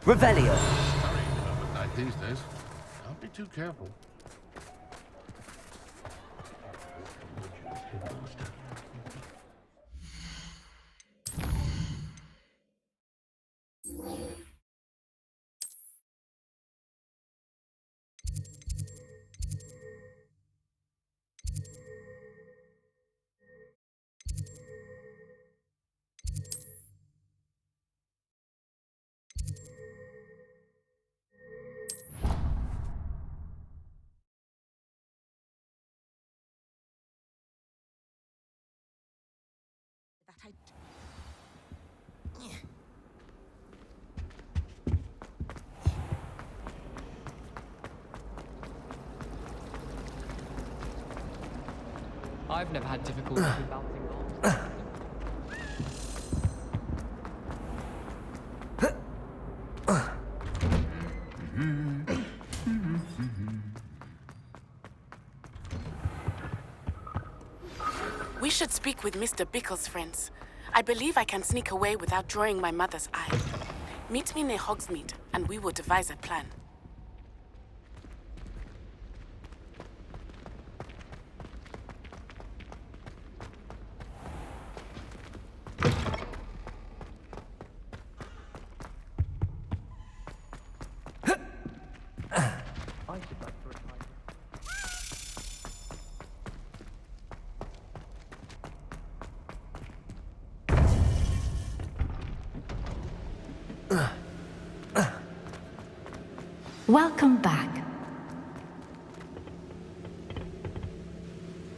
Revelio. Studying at night these days. Don't be too careful. I've never had difficulty with balancing goals. We should speak with Mr. Bickle's friends. I believe I can sneak away without drawing my mother's eye. Meet me near Hogsmeade, and we will devise a plan. Welcome back.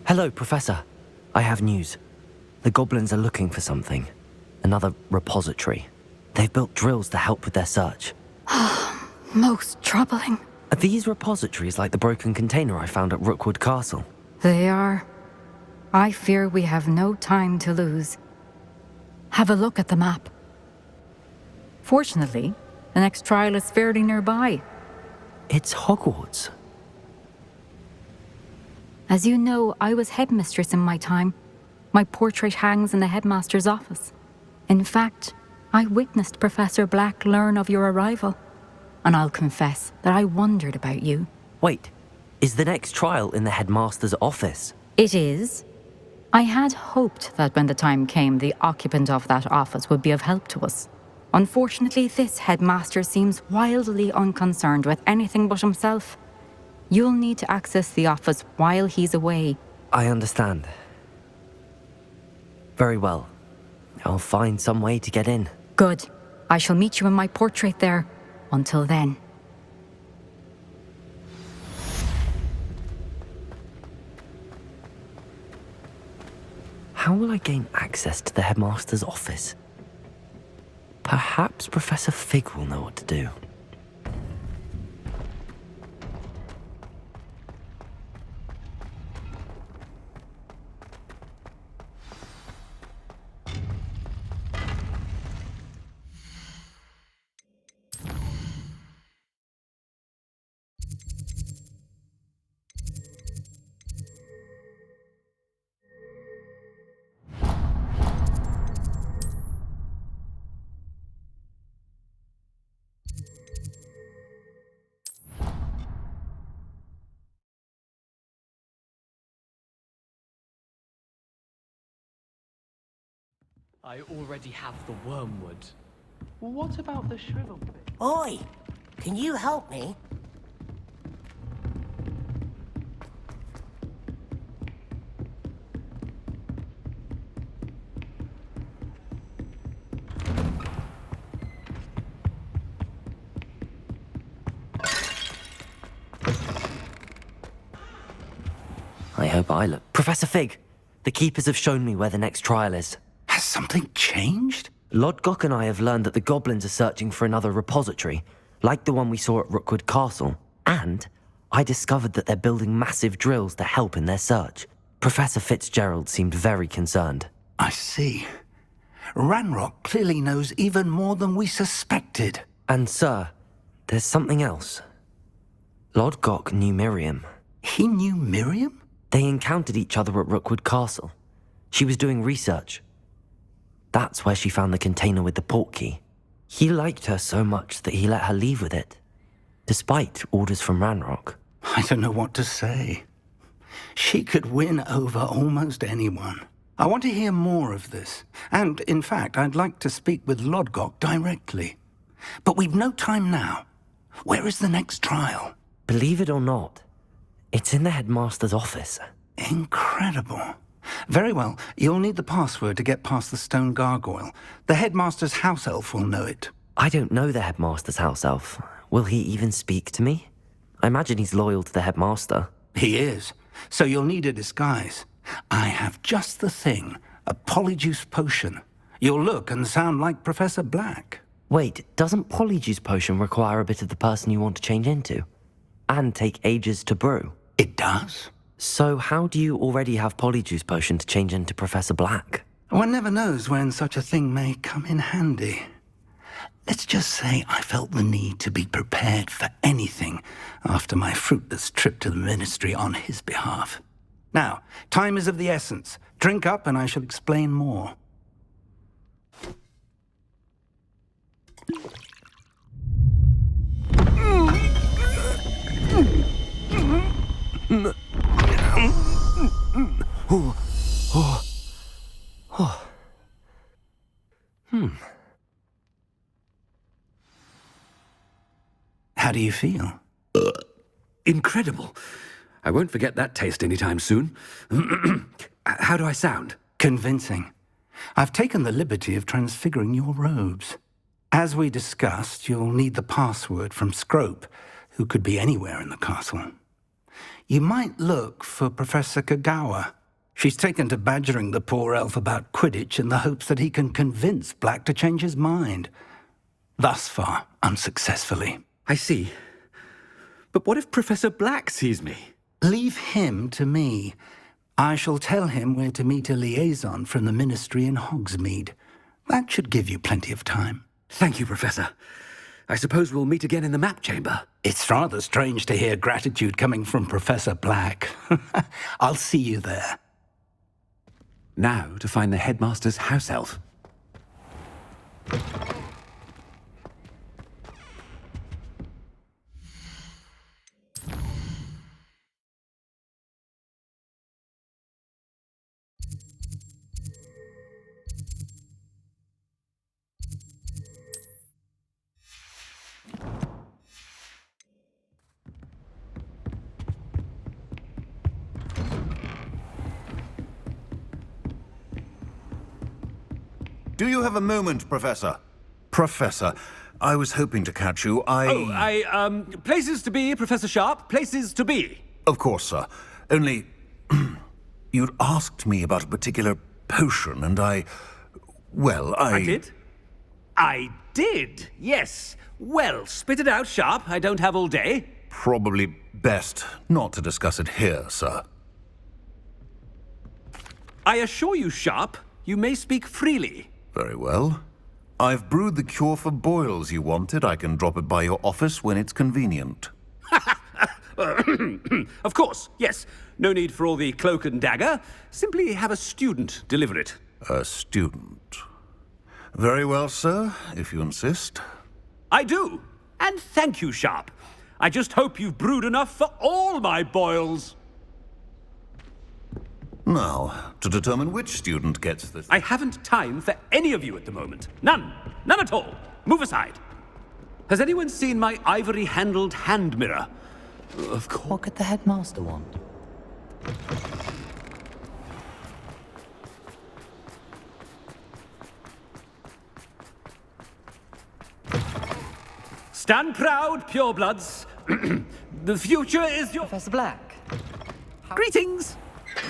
Hello, Professor. I have news. The goblins are looking for something. Another repository. They've built drills to help with their search. Most troubling. Are these repositories like the broken container I found at Rookwood Castle? They are. I fear we have no time to lose. Have a look at the map. Fortunately, the next trial is fairly nearby. It's Hogwarts. As you know, I was headmistress in my time. My portrait hangs in the headmaster's office. In fact, I witnessed Professor Black learn of your arrival. And I'll confess that I wondered about you. Wait, is the next trial in the headmaster's office? It is. I had hoped that when the time came, the occupant of that office would be of help to us. Unfortunately, this headmaster seems wildly unconcerned with anything but himself. You'll need to access the office while he's away. I understand. Very well. I'll find some way to get in. Good. I shall meet you in my portrait there. Until then. How will I gain access to the headmaster's office? Perhaps Professor Fig will know what to do. I already have the wormwood. What about the shriveled bit? Oi! Can you help me? I hope I look... Professor Fig! The Keepers have shown me where the next trial is. Has something changed? Lodgok and I have learned that the goblins are searching for another repository, like the one we saw at Rookwood Castle. And I discovered that they're building massive drills to help in their search. Professor Fitzgerald seemed very concerned. I see. Ranrock clearly knows even more than we suspected. And sir, there's something else. Lodgok knew Miriam. He knew Miriam? They encountered each other at Rookwood Castle. She was doing research. That's where she found the container with the portkey. He liked her so much that he let her leave with it, despite orders from Ranrock. I don't know what to say. She could win over almost anyone. I want to hear more of this. And, in fact, I'd like to speak with Lodgok directly. But we've no time now. Where is the next trial? Believe it or not, it's in the headmaster's office. Incredible. Very well. You'll need the password to get past the stone gargoyle. The headmaster's house elf will know it. I don't know the headmaster's house elf. Will he even speak to me? I imagine he's loyal to the headmaster. He is. So you'll need a disguise. I have just the thing. A polyjuice potion. You'll look and sound like Professor Black. Wait, doesn't Polyjuice Potion require a bit of the person you want to change into? And take ages to brew? It does. So how do you already have Polyjuice Potion to change into Professor Black? One never knows when such a thing may come in handy. Let's just say I felt the need to be prepared for anything after my fruitless trip to the Ministry on his behalf. Now, time is of the essence. Drink up and I shall explain more. How do you feel? Incredible. I won't forget that taste anytime soon. How do I sound? Convincing. I've taken the liberty of transfiguring your robes. As we discussed, you'll need the password from Scrope, who could be anywhere in the castle. You might look for Professor Kagawa. She's taken to badgering the poor elf about Quidditch in the hopes that he can convince Black to change his mind. Thus far, unsuccessfully. I see. But what if Professor Black sees me? Leave him to me. I shall tell him where to meet a liaison from the Ministry in Hogsmeade. That should give you plenty of time. Thank you, Professor. I suppose we'll meet again in the map chamber. It's rather strange to hear gratitude coming from Professor Black. I'll see you there. Now to find the headmaster's house elf. Do you have a moment, Professor? Professor, I was hoping to catch you. Places to be, Professor Sharp. Places to be. Of course, sir. Only, you'd asked me about a particular potion, and I did? I did, yes. Well, spit it out, Sharp. I don't have all day. Probably best not to discuss it here, sir. I assure you, Sharp, you may speak freely. Very well. I've brewed the cure for boils you wanted. I can drop it by your office when it's convenient. Of course, yes. No need for all the cloak and dagger. Simply have a student deliver it. A student. Very well, sir, if you insist. I do. And thank you, Sharp. I just hope you've brewed enough for all my boils. Now, to determine which student gets this... I haven't time for any of you at the moment. None. None at all. Move aside. Has anyone seen my ivory-handled hand mirror? Of course. What could the headmaster want? Stand proud, purebloods. The future is your... Professor Black. Greetings!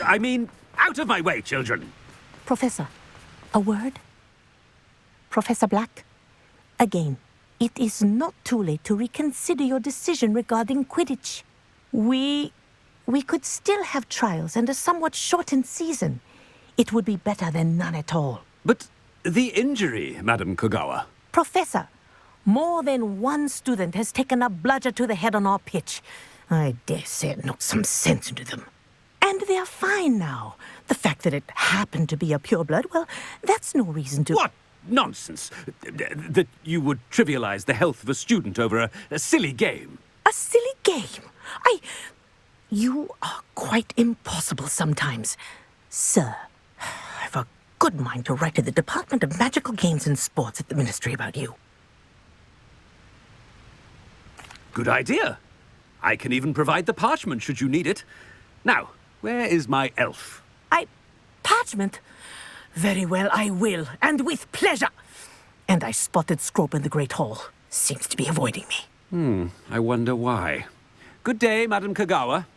I mean, out of my way, children. Professor, a word? Professor Black, again, it is not too late to reconsider your decision regarding Quidditch. We could still have trials and a somewhat shortened season. It would be better than none at all. But the injury, Madam Kogawa. Professor, more than one student has taken a bludger to the head on our pitch. I dare say it knocked some sense into them. And they are fine now. The fact that it happened to be a pureblood, well, that's no reason to... What? nonsense. That you would trivialize the health of a student over a silly game. A silly game? You are quite impossible sometimes. Sir, I've a good mind to write to the Department of Magical Games and Sports at the Ministry about you. Good idea. I can even provide the parchment should you need it. Now, where is my elf? Parchment? Very well, I will, and with pleasure. And I spotted Scrope in the Great Hall. Seems to be avoiding me. I wonder why. Good day, Madam Kagawa.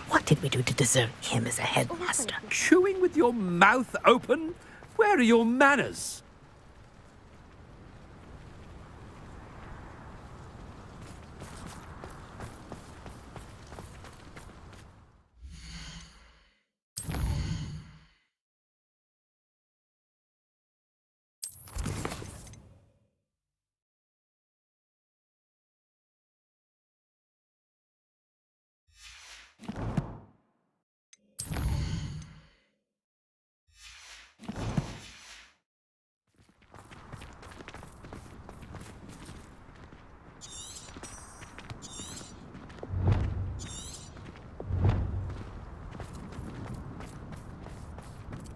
What did we do to deserve him as a headmaster? Chewing with your mouth open? Where are your manners?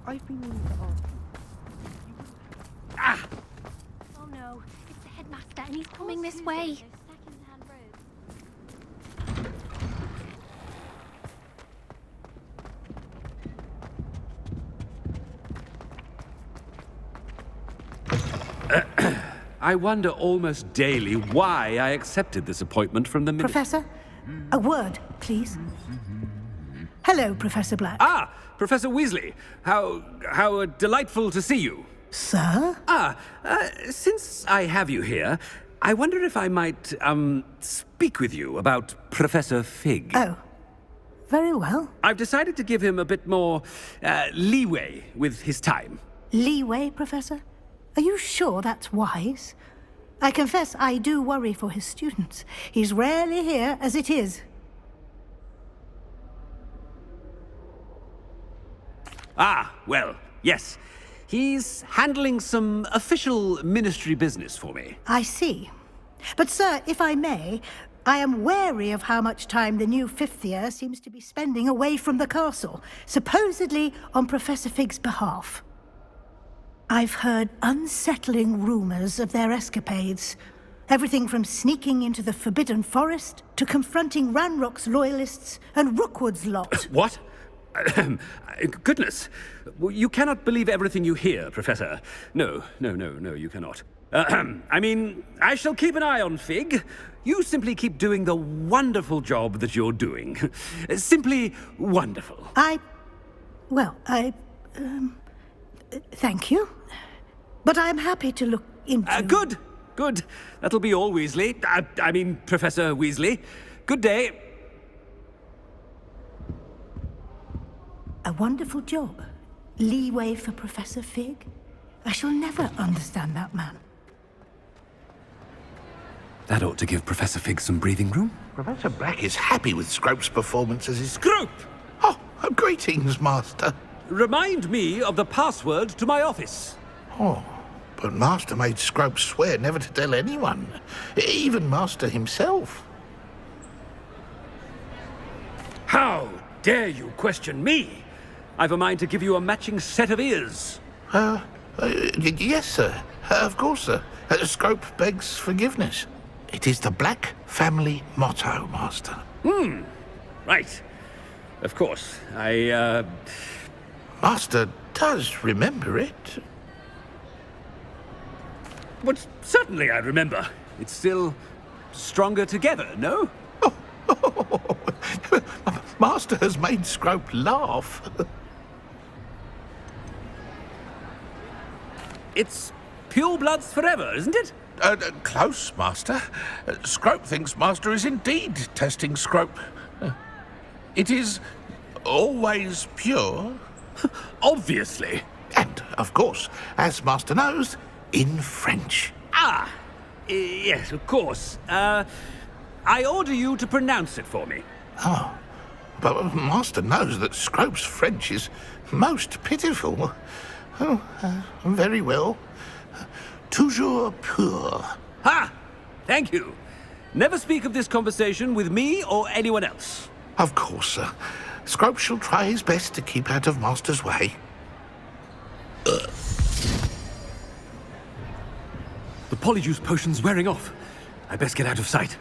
I've been meaning to ask you. Oh no, it's the headmaster and he's coming this way. I wonder almost daily why I accepted this appointment from the minister. Professor, a word, please. Hello, Professor Black. Ah, Professor Weasley. How delightful to see you. Sir? Since I have you here, I wonder if I might, speak with you about Professor Fig. Oh, very well. I've decided to give him a bit more, leeway with his time. Leeway, Professor? Are you sure that's wise? I confess I do worry for his students. He's rarely here as it is. Ah, well, yes. He's handling some official ministry business for me. I see. But, sir, if I may, I am wary of how much time the new fifth year seems to be spending away from the castle, supposedly on Professor Fig's behalf. I've heard unsettling rumors of their escapades. Everything from sneaking into the Forbidden Forest to confronting Ranrock's loyalists and Rookwood's lot. What? Goodness. You cannot believe everything you hear, Professor. No, you cannot. I mean, I shall keep an eye on Fig. You simply keep doing the wonderful job that you're doing. Simply wonderful. Thank you. But I'm happy to look into... Good. That'll be all, Weasley. I mean, Professor Weasley. Good day. A wonderful job. Leeway for Professor Fig. I shall never understand that man. That ought to give Professor Fig some breathing room. Professor Black is happy with Scrope's performance as his... Scrope! Oh, greetings, Master. Remind me of the password to my office. Oh, but Master made Scrope swear never to tell anyone, even Master himself. How dare you question me? I've a mind to give you a matching set of ears. Yes, sir. Of course, sir. Scrope begs forgiveness. It is the Black family motto, Master. Right. Of course. Master does remember it. But certainly I remember. It's still stronger together, no? Master has made Scrope laugh. It's pure bloods forever, isn't it? Close, Master. Scrope thinks Master is indeed testing Scrope. It is always pure. Obviously. And, of course, as Master knows, in French. Yes, of course. I order you to pronounce it for me. Oh, but Master knows that Scrope's French is most pitiful. Oh, very well. Toujours pur. Ha! Thank you. Never speak of this conversation with me or anyone else. Of course, sir. Scrope shall try his best to keep out of Master's way. The polyjuice potion's wearing off. I best get out of sight.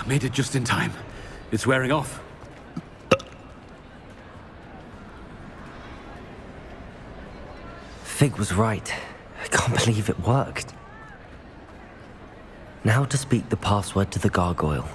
Made it just in time. It's wearing off. Fig was right. I can't believe it worked. Now to speak the password to the gargoyle.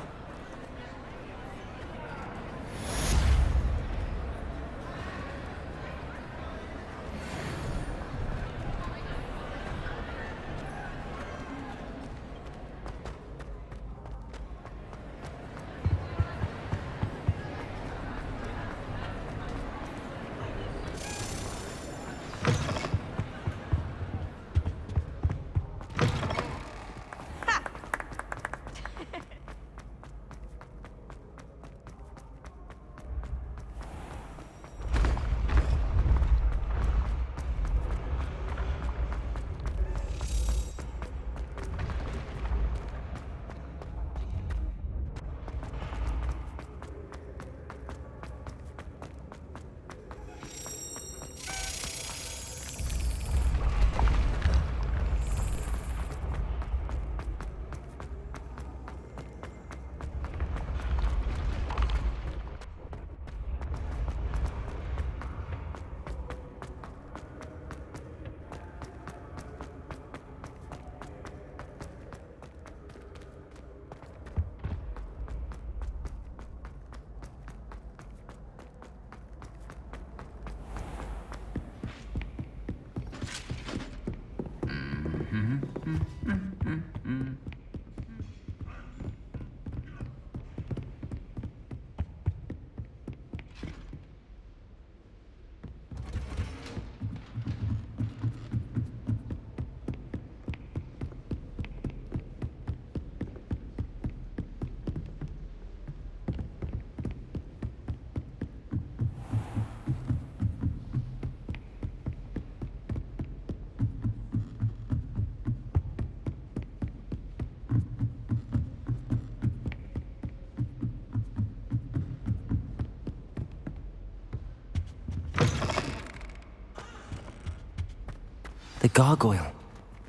The gargoyle.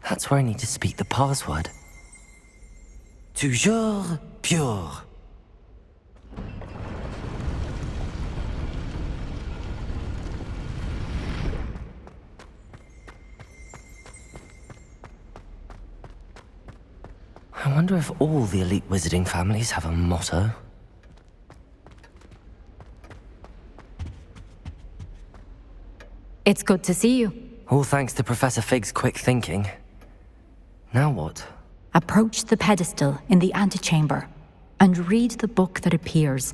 That's where I need to speak the password. Toujours pur. I wonder if all the elite wizarding families have a motto. It's good to see you. All thanks to Professor Fig's quick thinking. Now what? Approach the pedestal in the antechamber and read the book that appears.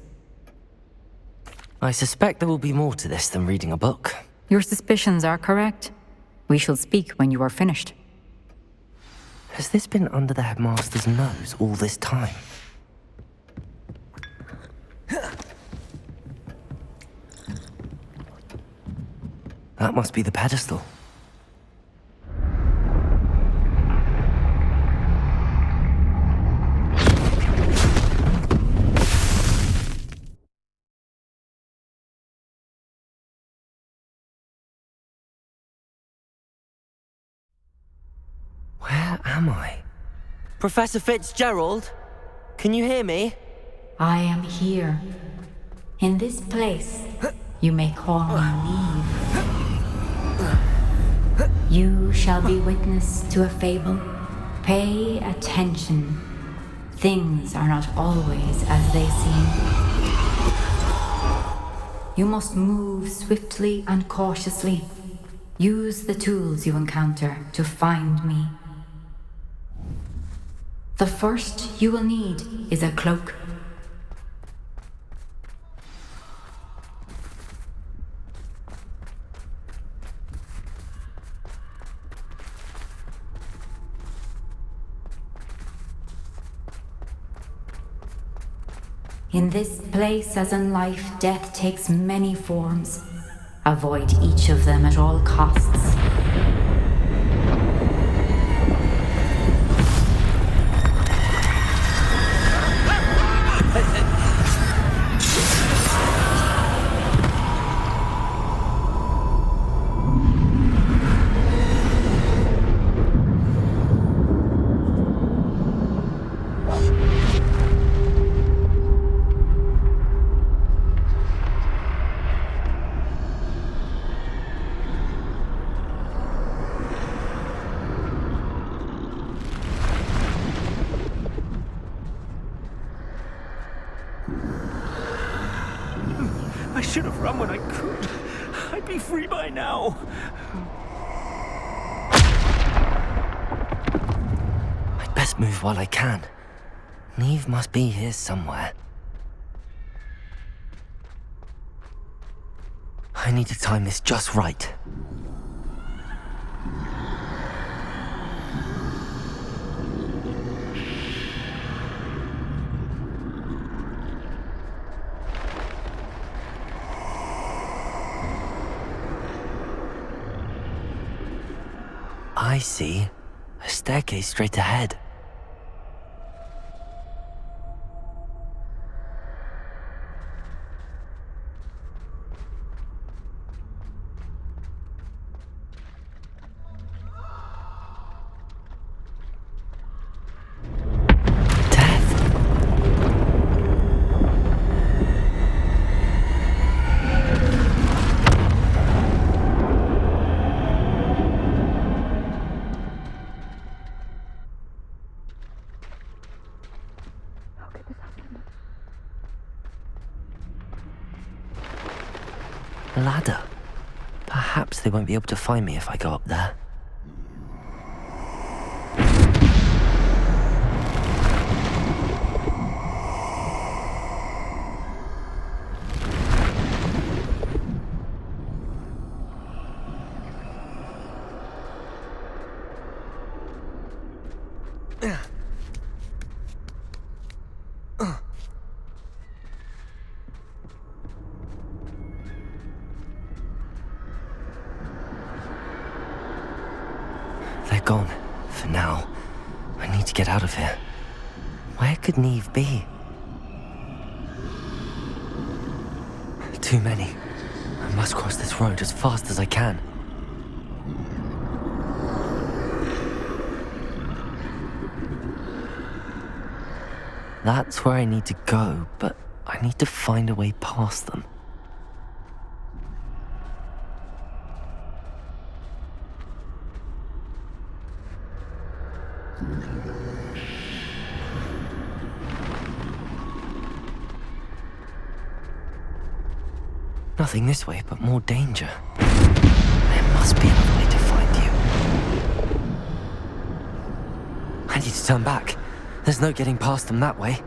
I suspect there will be more to this than reading a book. Your suspicions are correct. We shall speak when you are finished. Has this been under the headmaster's nose all this time? That must be the pedestal. Where am I? Professor Fitzgerald? Can you hear me? I am here. In this place, you may call me Leave. You shall be witness to a fable. Pay attention. Things are not always as they seem. You must move swiftly and cautiously. Use the tools you encounter to find me. The first you will need is a cloak. In this place, as in life, death takes many forms. Avoid each of them at all costs. I should have run when I could. I'd be free by now. I'd best move while I can. Neve must be here somewhere. I need to time this just right. I see. A staircase straight ahead. Ladder. Perhaps they won't be able to find me if I go up there. They're gone. For now. I need to get out of here. Where could Neve be? Too many. I must cross this road as fast as I can. That's where I need to go, but I need to find a way past them. Nothing this way, but more danger. There must be another way to find you. I need to turn back. There's no getting past them that way.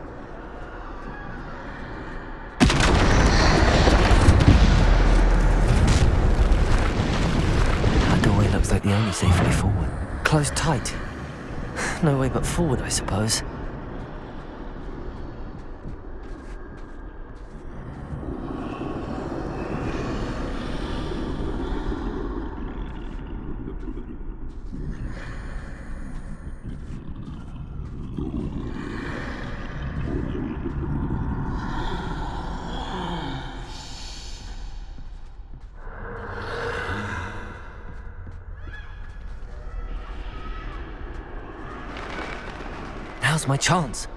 That doorway looks like the only safe way forward. Closed tight. No way but forward, I suppose. Now's my chance.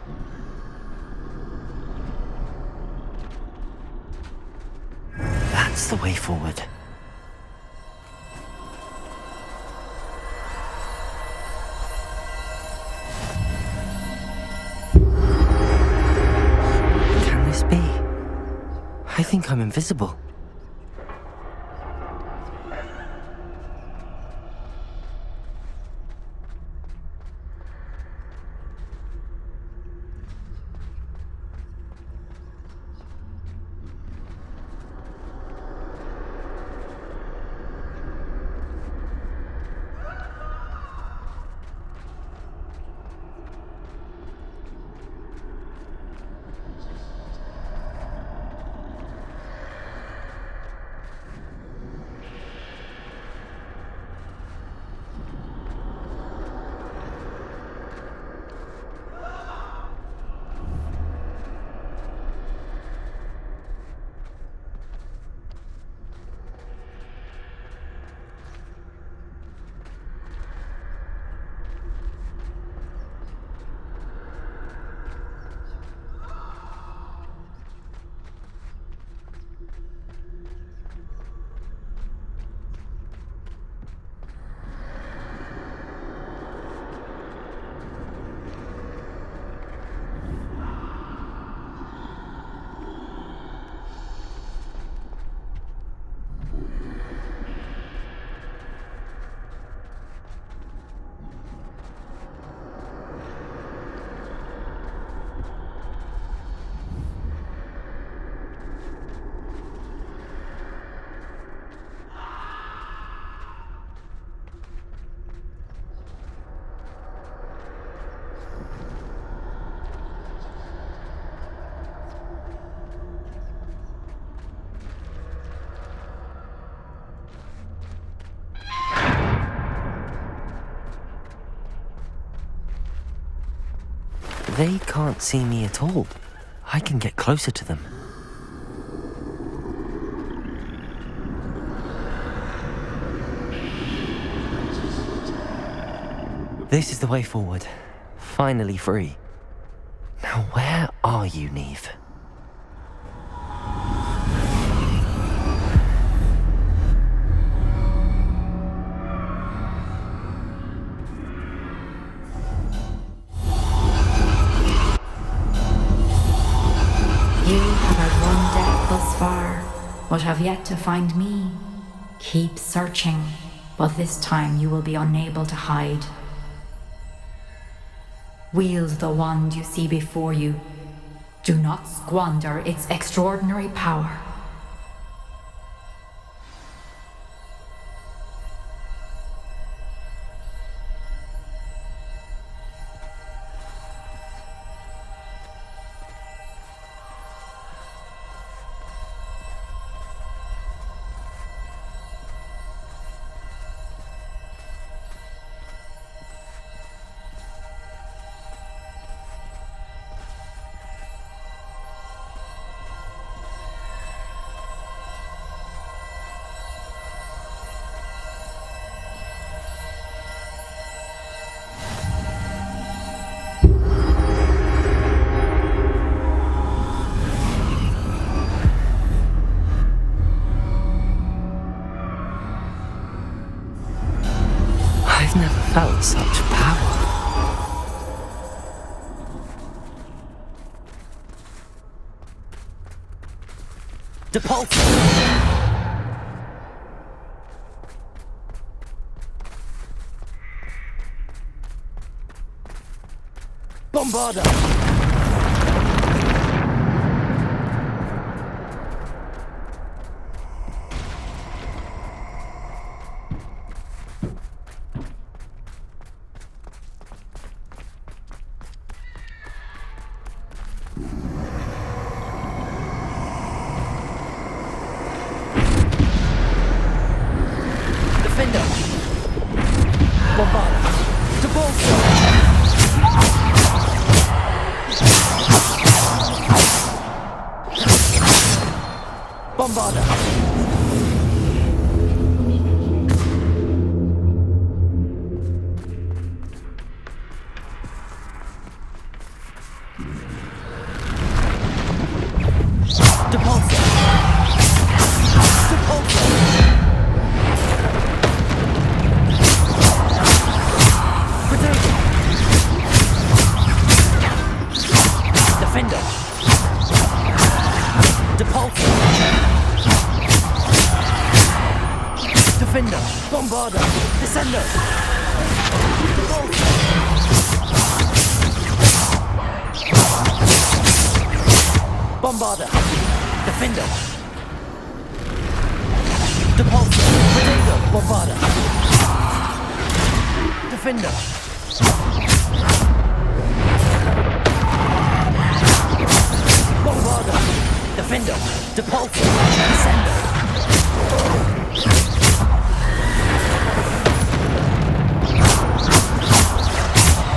That's the way forward. Can this be? I think I'm invisible. They can't see me at all. I can get closer to them. This is the way forward. Finally free. Now where are you, Neve? You have had one death thus far, but have yet to find me. Keep searching, but this time you will be unable to hide. Wield the wand you see before you. Do not squander its extraordinary power. I've never felt such power. Depulse! Bombarda! Defender! Bombarda! Depulse! Bombarda! Depulse! Depulse! Protego! Defender! Depulse! Defender! Bombarda! Descender! Depulse! Bombarda! Defender! Depulse! Protego! Bombarda! Defender! Bombarda! Defender! Depulse! Descender!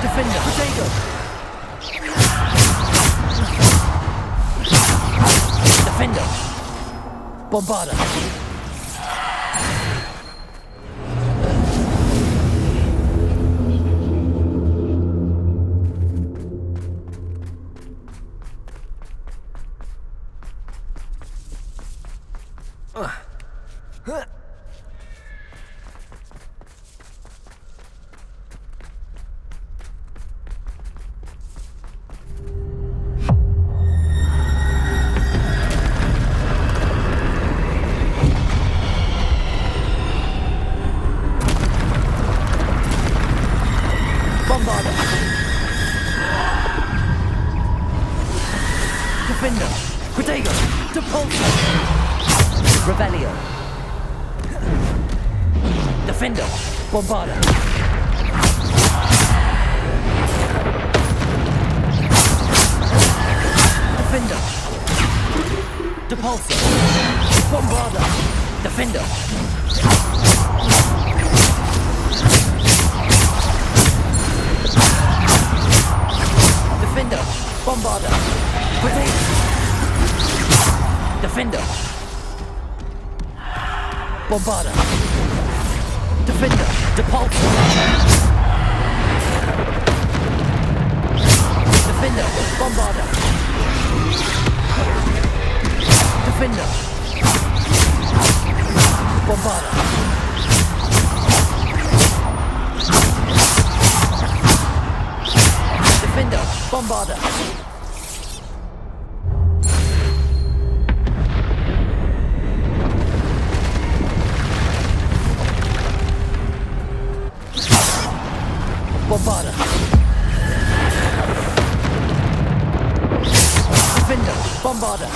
Defender! Protego! Defender! Bombarda! Bombarda! Defender! Protego! Depulse! Revelio! Defender! Bombarda! Defender! Depulse! Bombarda! Defender! Defender! Defender! Bombarder! Grenade! Defender! Bombarder! Defender! Depulsor! Defender! Bombarder! Defender! Bombarder! Defender! Bombarder! Bombarder! Defender! Bombarder!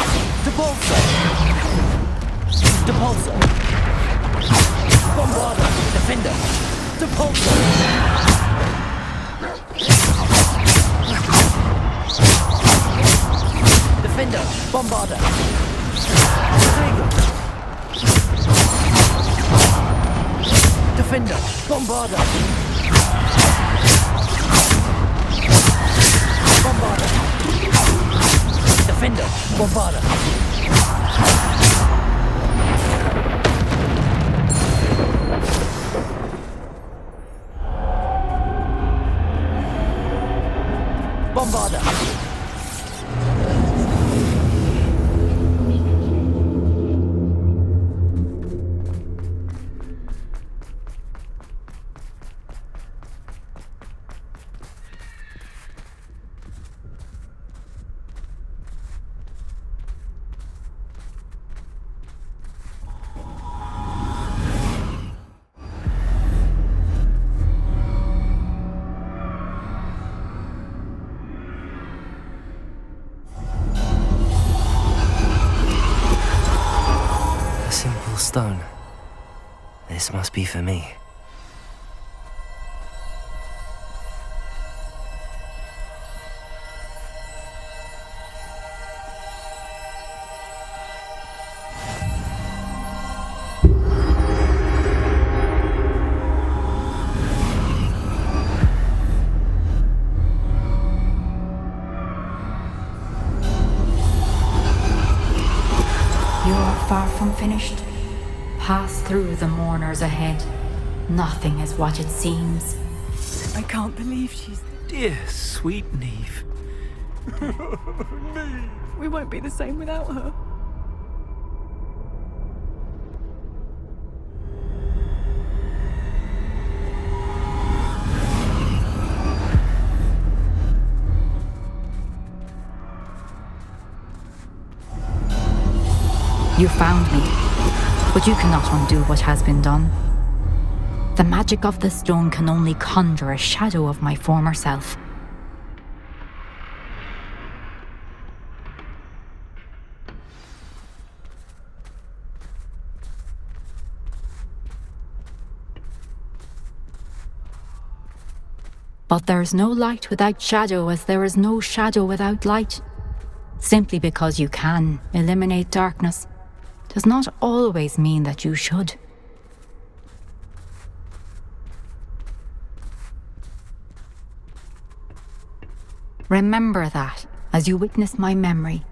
Depulsor! Depulsor! Bombarder! Defender! Depulsor! Defender! Bombarder! Defender! Bombarder! Bombarder! Defender! Bombarder! Bombarder! Stone. This must be for me. You are far from finished. Pass through the mourners ahead. Nothing is what it seems. I can't believe she's... Dear, sweet Neve. We won't be the same without her. You found me, but you cannot undo what has been done. The magic of the stone can only conjure a shadow of my former self. But there is no light without shadow, as there is no shadow without light. Simply because you can eliminate darkness does not always mean that you should. Remember that as you witness my memory.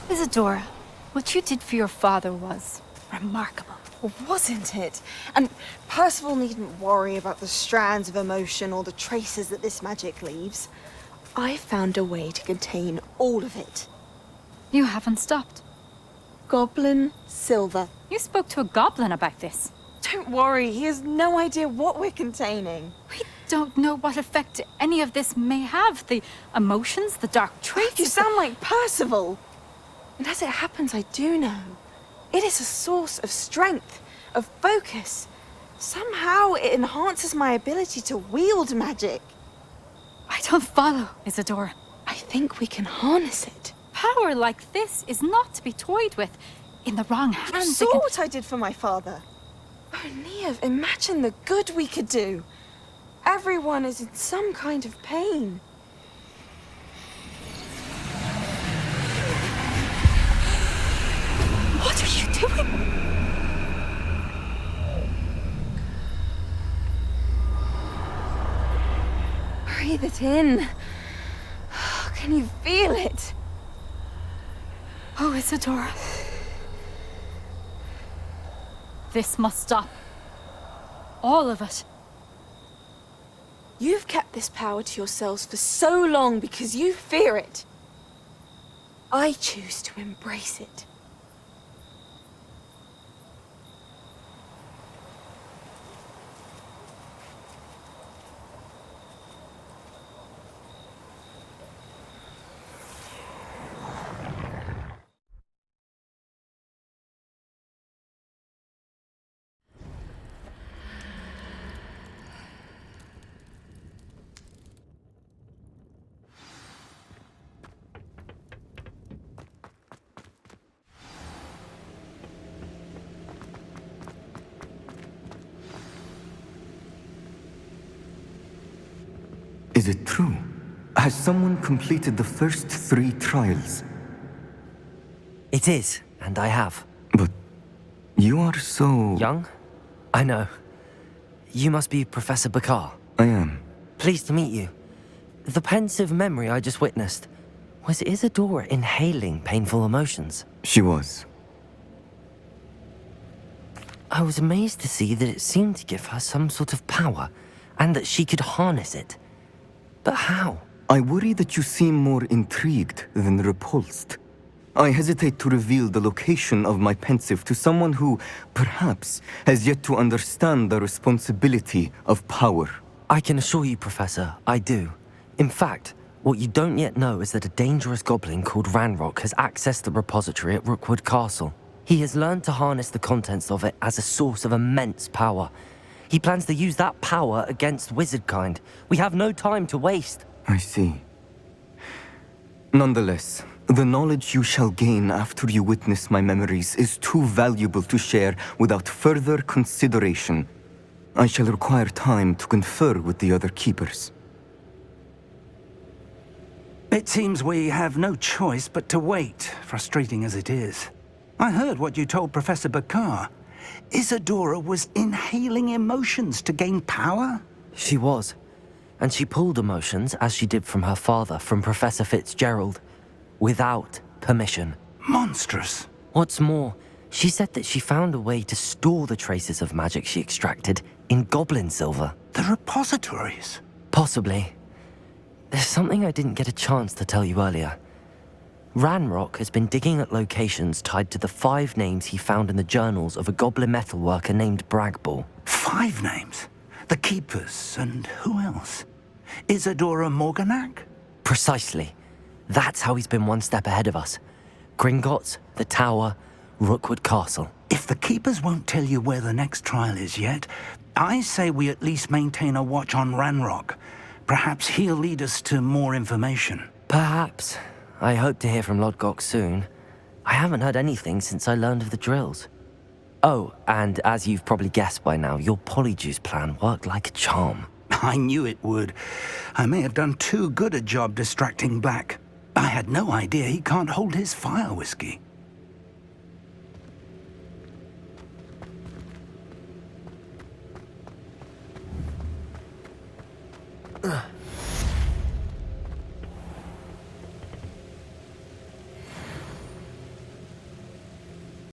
Isadora, what you did for your father was remarkable. Wasn't it? And Percival needn't worry about the strands of emotion or the traces that this magic leaves. I found a way to contain all of it. You haven't stopped. Goblin Silver. You spoke to a goblin about this. Don't worry, he has no idea what we're containing. We don't know what effect any of this may have. The emotions, the dark traits... You sound like Percival. And as it happens, I do know. It is a source of strength, of focus. Somehow it enhances my ability to wield magic. I don't follow, Isadora. I think we can harness it. Power like this is not to be toyed with. In the wrong You hands, saw what I did for my father. Oh, Neve, imagine the good we could do. Everyone is in some kind of pain. What are you doing? Breathe it in. Can you feel it? Oh, Isadora. This must stop. All of it. You've kept this power to yourselves for so long because you fear it. I choose to embrace it. Is it true? Has someone completed the first 3 trials? It is, and I have. But you are so... Young? I know. You must be Professor Bakar. I am. Pleased to meet you. The pensive memory I just witnessed, was Isadora inhaling painful emotions? She was. I was amazed to see that it seemed to give her some sort of power, and that she could harness it. But how? I worry that you seem more intrigued than repulsed. I hesitate to reveal the location of my pensive to someone who, perhaps, has yet to understand the responsibility of power. I can assure you, Professor, I do. In fact, what you don't yet know is that a dangerous goblin called Ranrock has accessed the repository at Rookwood Castle. He has learned to harness the contents of it as a source of immense power. He plans to use that power against wizardkind. We have no time to waste. I see. Nonetheless, the knowledge you shall gain after you witness my memories is too valuable to share without further consideration. I shall require time to confer with the other keepers. It seems we have no choice but to wait, frustrating as it is. I heard what you told Professor Bakar. Isadora was inhaling emotions to gain power? She was. And she pulled emotions, as she did from her father, from Professor Fitzgerald, without permission. Monstrous. What's more, she said that she found a way to store the traces of magic she extracted in goblin silver. The repositories? Possibly. There's something I didn't get a chance to tell you earlier. Ranrock has been digging at locations tied to the 5 names he found in the journals of a goblin metalworker named Bragball. 5 names? The Keepers, and who else? Isadora Morganac? Precisely. That's how he's been one step ahead of us. Gringotts, the Tower, Rookwood Castle. If the Keepers won't tell you where the next trial is yet, I say we at least maintain a watch on Ranrock. Perhaps he'll lead us to more information. Perhaps. I hope to hear from Lodgok soon. I haven't heard anything since I learned of the drills. Oh, and as you've probably guessed by now, your Polyjuice plan worked like a charm. I knew it would. I may have done too good a job distracting Black. I had no idea he can't hold his fire whiskey.